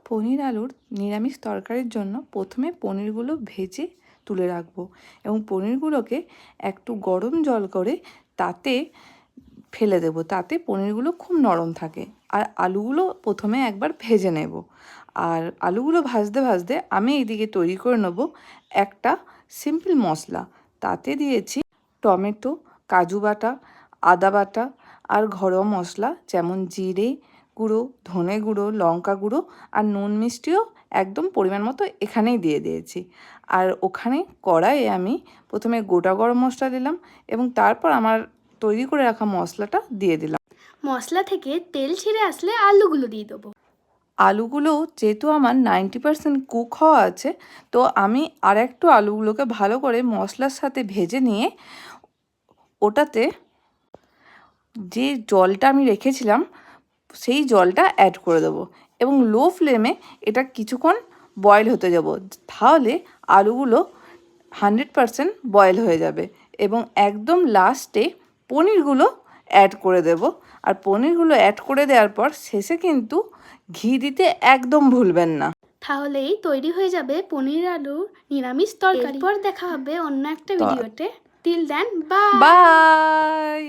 পনির আলুর নিরামিষ তরকারির জন্য প্রথমে পনিরগুলো ভেজে তুলে রাখবো এবং পনিরগুলোকে একটু গরম জল করে তাতে ফেলে দেবো, তাতে পনিরগুলো খুব নরম থাকে। আর আলুগুলো প্রথমে একবার ভেজে নেব। আর আলুগুলো ভাজতে ভাজতে আমি এইদিকে তৈরি করে নেব একটা সিম্পল মশলা। তাতে দিয়েছি টমেটো, কাজু বাটা, আদা বাটা আর ঘরোয়া মশলা যেমন জিরে গুঁড়ো, ধনে গুঁড়ো, লঙ্কা গুঁড়ো আর নুন মিষ্টিও একদম পরিমাণ মতো এখানেই দিয়ে দিয়েছি। আর ওখানে কড়াইয়ে আমি প্রথমে গোটা গরম মশলা দিলাম এবং তারপর আমার তৈরি করে রাখা মশলাটা দিয়ে দিলাম। মশলা থেকে তেল ছেড়ে আসলে আলুগুলো দিয়ে দেবো। আলুগুলো যেহেতু আমার 90% কুক হওয়া আছে, তো আমি আর একটু আলুগুলোকে ভালো করে মশলার সাথে ভেজে নিয়ে ওটাতে যে জলটা আমি রেখেছিলাম সেই জলটা অ্যাড করে দেবো এবং লো ফ্লেমে এটা কিছুক্ষণ বয়েল হতে যাব। তাহলে আলুগুলো 100% বয়েল হয়ে যাবে এবং একদম লাস্টে পনিরগুলো অ্যাড করে দেব। আর পনিরগুলো অ্যাড করে দেওয়ার পর শেষে কিন্তু ঘি দিতে একদম ভুলবেন না। তাহলেই তৈরি হয়ে যাবে পনির আলুর নিরামিষ তরকারি। এরপর দেখা হবে অন্য একটা ভিডিওতে। Till then, by.